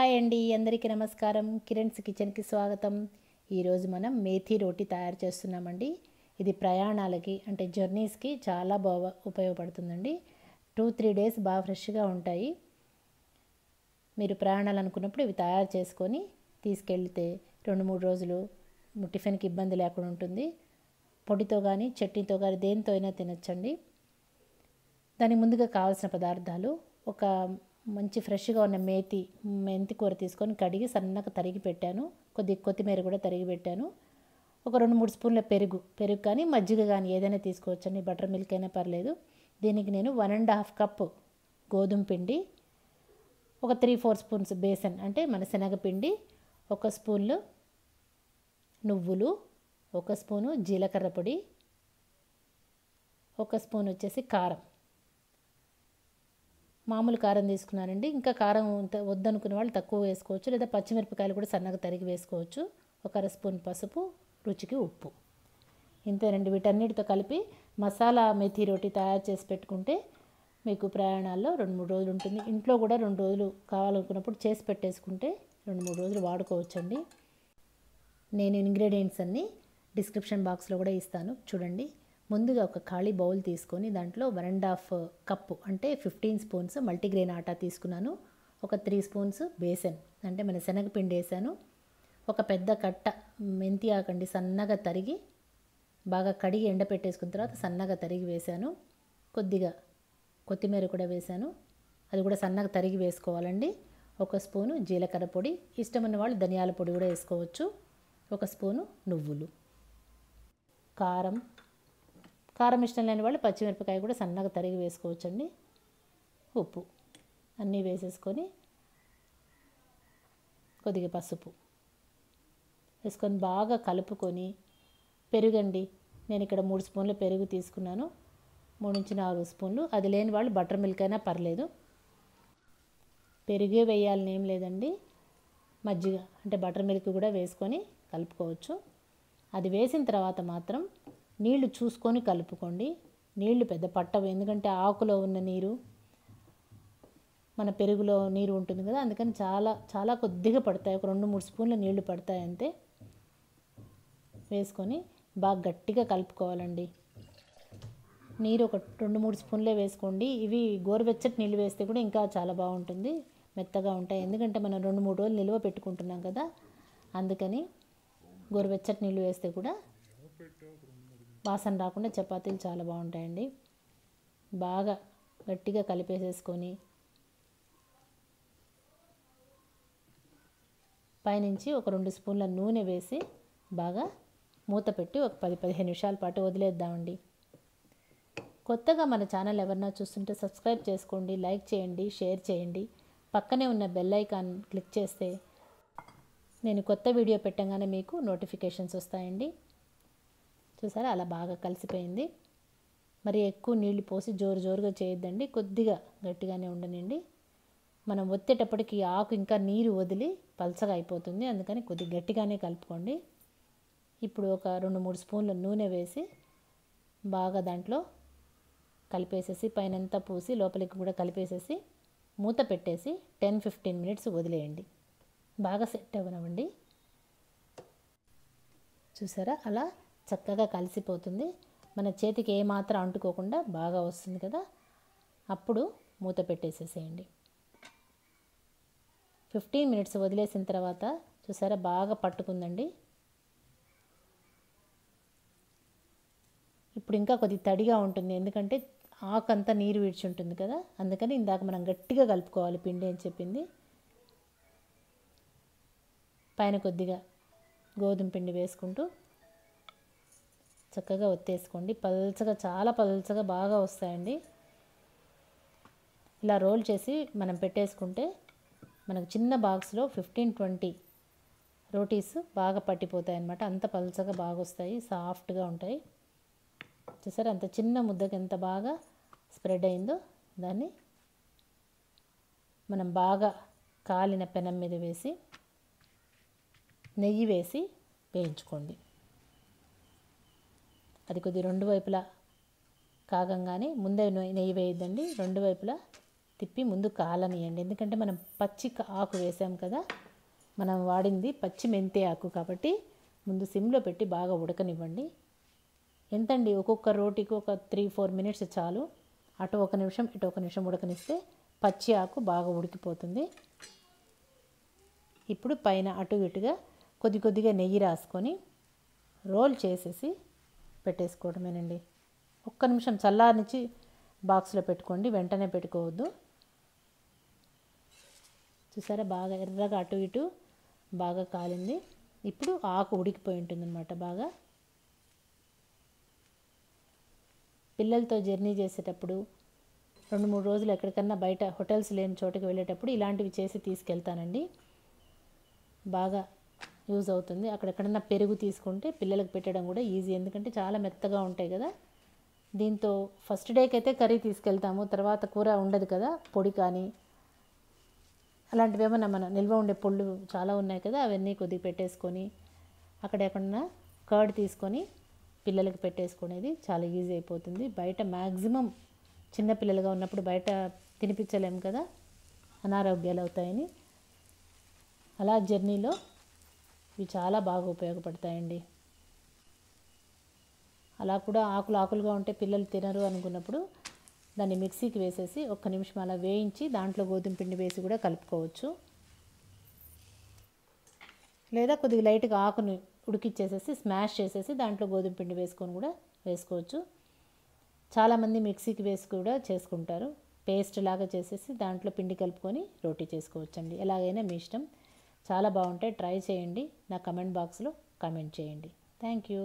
Hi అండి, అందరికీ నమస్కారం. కిరణ్స్ కిచెన్కి స్వాగతం. ఈరోజు మనం మేథీ రోటీ తయారు చేస్తున్నామండి. ఇది ప్రయాణాలకి అంటే జర్నీస్కి చాలా బాగా ఉపయోగపడుతుందండి. 2-3 డేస్ బాగా ఫ్రెష్గా ఉంటాయి. మీరు ప్రయాణాలు అనుకున్నప్పుడు ఇవి తయారు చేసుకొని తీసుకెళ్తే 2-3 రోజులు టిఫిన్కి ఇబ్బంది లేకుండా ఉంటుంది. పొడితో కానీ చట్నీతో కానీ దేనితో అయినా తినచ్చండి. దానికి ముందుగా కావాల్సిన పదార్థాలు: ఒక మంచి ఫ్రెష్గా ఉన్న మెంతి కూర తీసుకొని కడిగి సన్నగా తరిగి పెట్టాను. కొద్దిగా కొత్తిమీర కూడా తరిగి పెట్టాను. ఒక 2-3 స్పూన్ల పెరుగు కానీ మజ్జిగ కానీ ఏదైనా తీసుకోవచ్చండి. బటర్ మిల్క్ అయినా పర్లేదు. దీనికి నేను 1.5 కప్పు గోధుమ పిండి, ఒక 3-4 స్పూన్స్ బేసన్ అంటే మన శనగపిండి, 1 స్పూన్లు నువ్వులు, 1 స్పూను జీలకర్ర పొడి, 1 స్పూన్ వచ్చేసి కారం. మామూలు కారం తీసుకున్నానండి. ఇంకా కారం వద్దనుకునే వాళ్ళు తక్కువ వేసుకోవచ్చు, లేదా పచ్చిమిరపకాయలు కూడా సన్నగా తరిగి వేసుకోవచ్చు. 1 స్పూన్ పసుపు, రుచికి ఉప్పు. ఇంతేనండి. వీటన్నిటితో కలిపి మసాలా మెథీ రోటీ తయారు చేసి పెట్టుకుంటే మీకు ప్రయాణాల్లో 2-3 రోజులు ఉంటుంది. ఇంట్లో కూడా 2 రోజులు కావాలనుకున్నప్పుడు చేసి పెట్టేసుకుంటే 2-3 రోజులు వాడుకోవచ్చండి. నేను ఇంగ్రీడియంట్స్ అన్నీ డిస్క్రిప్షన్ బాక్స్లో కూడా ఇస్తాను, చూడండి. ముందుగా ఒక ఖాళీ బౌల్ తీసుకొని దాంట్లో 1.5 కప్పు అంటే 15 స్పూన్స్ మల్టీగ్రెయిన్ ఆటా తీసుకున్నాను. ఒక 3 స్పూన్స్ బేసన్ అంటే మన శనగపిండి వేసాను. ఒక పెద్ద కట్ట మెంతి ఆకండి సన్నగా తరిగి బాగా కడిగి ఎండపెట్టేసుకున్న తర్వాత సన్నగా తరిగి వేసాను. కొద్దిగా కొత్తిమీర కూడా వేసాను, అది కూడా సన్నగా తరిగి వేసుకోవాలండి. 1 స్పూను జీలకర్ర పొడి, ఇష్టమైన వాళ్ళు ధనియాల పొడి కూడా వేసుకోవచ్చు. 1 స్పూను నువ్వులు, కారం ఇష్టం లేని వాళ్ళు పచ్చిమిరపకాయ కూడా సన్నగా తరిగి వేసుకోవచ్చండి. ఉప్పు అన్నీ వేసేసుకొని కొద్దిగా పసుపు వేసుకొని బాగా కలుపుకొని, పెరుగండి నేను ఇక్కడ 3 స్పూన్ల పెరుగు తీసుకున్నాను. 3-4 స్పూన్లు. అది లేని వాళ్ళు బటర్ మిల్క్ అయినా పర్లేదు. పెరుగే వేయాలని ఏం లేదండి, మజ్జిగ అంటే బటర్ మిల్క్ కూడా వేసుకొని కలుపుకోవచ్చు. అది వేసిన తర్వాత మాత్రం నీళ్లు చూసుకొని కలుపుకోండి. నీళ్లు పెద్ద పట్టవు, ఎందుకంటే ఆకులో ఉన్న నీరు మన పెరుగులో నీరు ఉంటుంది కదా, అందుకని చాలా కొద్దిగా పడతాయి. ఒక 2-3 స్పూన్ల నీళ్లు పడతాయి అంతే. వేసుకొని బాగా గట్టిగా కలుపుకోవాలండి. నీరు ఒక 2-3 స్పూన్లే వేసుకోండి. ఇవి గోరువెచ్చటి నీళ్ళు వేస్తే కూడా ఇంకా చాలా బాగుంటుంది, మెత్తగా ఉంటాయి. ఎందుకంటే మనం 2-3 రోజులు నిల్వ పెట్టుకుంటున్నాం కదా, అందుకని గోరువెచ్చటి నీళ్ళు వేస్తే కూడా వాసన రాకుండా చపాతీలు చాలా బాగుంటాయండి. బాగా గట్టిగా కలిపేసేసుకొని పైనుంచి ఒక 2 స్పూన్ల నూనె వేసి బాగా మూత పెట్టి ఒక 10-15 నిమిషాల పాటు వదిలేద్దామండి. కొత్తగా మన ఛానల్ ఎవరన్నా చూస్తుంటే సబ్స్క్రైబ్ చేసుకోండి, లైక్ చేయండి, షేర్ చేయండి. పక్కనే ఉన్న బెల్ ఐకాన్ క్లిక్ చేస్తే నేను కొత్త వీడియో పెట్టగానే మీకు నోటిఫికేషన్స్ వస్తాయండి. చూసారా, అలా బాగా కలిసిపోయింది. మరి ఎక్కువ నీళ్లు పోసి జోరుగా చేయొద్దండి, కొద్దిగా గట్టిగానే ఉండనండి. మనం ఒత్తేటప్పటికి ఆకు ఇంకా నీరు వదిలి పల్చగా అయిపోతుంది, అందుకని కొద్దిగా గట్టిగానే కలుపుకోండి. ఇప్పుడు ఒక 2-3 స్పూన్ల నూనె వేసి బాగా దాంట్లో కలిపేసేసి పైనంతా పూసి లోపలికి కూడా కలిపేసేసి మూత పెట్టేసి 10-15 మినిట్స్ వదిలేయండి. బాగా సెట్ అవ్వనివ్వండి. చూసారా, అలా చక్కగా కలిసిపోతుంది. మన చేతికి ఏమాత్రం అంటుకోకుండా బాగా వస్తుంది కదా, అప్పుడు మూత పెట్టేసేసేయండి. 15 మినిట్స్ వదిలేసిన తర్వాత చూసారా బాగా పట్టుకుందండి. ఇప్పుడు ఇంకా కొద్ది తడిగా ఉంటుంది, ఎందుకంటే ఆకంతా నీరు విడిచి ఉంటుంది కదా, అందుకని ఇందాక మనం గట్టిగా కలుపుకోవాలి పిండి అని చెప్పింది. పైన కొద్దిగా గోధుమ పిండి వేసుకుంటూ చక్కగా ఒత్తేసుకోండి. పల్చగా, చాలా పల్చగా బాగా వస్తాయండి. ఇలా రోల్ చేసి మనం పెట్టేసుకుంటే మనకు చిన్న బాక్స్లో 15-20 రోటీస్ బాగా పట్టిపోతాయి అన్నమాట. అంత పల్చగా బాగా వస్తాయి, సాఫ్ట్గా ఉంటాయి. చూసారా అంత చిన్న ముద్దకి ఎంత బాగా స్ప్రెడ్ అయిందో. దాన్ని మనం బాగా కాలిన పెనం మీద వేసి నెయ్యి వేసి వేయించుకోండి. అది కొద్ది 2 వైపులా కాగంగానే, ముందే నెయ్యి వేయద్దండి, 2 వైపులా తిప్పి ముందు కాలనియండి. ఎందుకంటే మనం పచ్చి ఆకు వేసాం కదా, మనం వాడింది పచ్చి మెంతి ఆకు కాబట్టి ముందు సిమ్లో పెట్టి బాగా ఉడకనివ్వండి. ఎంతండి, ఒక్కొక్క రోటీకి ఒక 3-4 మినిట్స్ చాలు. అటు ఒక నిమిషం ఇటు ఒక నిమిషం ఉడకనిస్తే పచ్చి ఆకు బాగా ఉడికిపోతుంది. ఇప్పుడు పైన అటు ఇటుగా కొద్ది కొద్దిగా నెయ్యి రాసుకొని రోల్ చేసేసి పెట్టేసుకోవడమేనండి. ఒక్క నిమిషం చల్లారించి బాక్స్లో పెట్టుకోండి, వెంటనే పెట్టుకోవద్దు. చూసారా, బాగా ఎర్రగా అటు ఇటు బాగా కాలింది. ఇప్పుడు ఆకు ఉడికిపోయి ఉంటుందన్నమాట బాగా. పిల్లలతో జర్నీ చేసేటప్పుడు 2-3 రోజులు ఎక్కడికన్నా బయట హోటల్స్ లేని చోటుకి వెళ్ళేటప్పుడు ఇలాంటివి చేసి తీసుకెళ్తానండి. బాగా యూజ్ అవుతుంది. అక్కడెక్కడన్నా పెరుగు తీసుకుంటే పిల్లలకు పెట్టడం కూడా ఈజీ, ఎందుకంటే చాలా మెత్తగా ఉంటాయి కదా. దీంతో ఫస్ట్ డేకి అయితే కర్రీ తీసుకెళ్తాము, తర్వాత కూర ఉండదు కదా, పొడి కానీ అలాంటివి ఏమన్నా మన నిల్వ ఉండే పొళ్ళు చాలా ఉన్నాయి కదా, అవన్నీ కొద్దిగా పెట్టేసుకొని అక్కడ ఎక్కడన్నా కర్డ్ తీసుకొని పిల్లలకి పెట్టేసుకునేది చాలా ఈజీ అయిపోతుంది. బయట మ్యాక్సిమం చిన్నపిల్లలుగా ఉన్నప్పుడు బయట తినిపించలేము కదా, అనారోగ్యాలు అవుతాయని. అలా జర్నీలో ఇవి చాలా బాగా ఉపయోగపడతాయండి. అలా కూడా ఆకులుగా ఉంటే పిల్లలు తినరు అనుకున్నప్పుడు దాన్ని మిక్సీకి వేసేసి ఒక్క నిమిషం అలా వేయించి దాంట్లో గోధుమ పిండి వేసి కూడా కలుపుకోవచ్చు. లేదా కొద్దిగా లైట్గా ఆకుని ఉడికిచ్చేసేసి స్మాష్ చేసేసి దాంట్లో గోధుమ పిండి వేసుకొని కూడా వేసుకోవచ్చు. చాలామంది మిక్సీకి వేసి కూడా చేసుకుంటారు. పేస్ట్ లాగా చేసేసి దాంట్లో పిండి కలుపుకొని రోటీ చేసుకోవచ్చండి. ఎలాగైనా మీ ఇష్టం. చాలా బాగుంటాయి, ట్రై చేయండి. నా కమెంట్ బాక్స్లో కామెంట్ చేయండి. Thank you.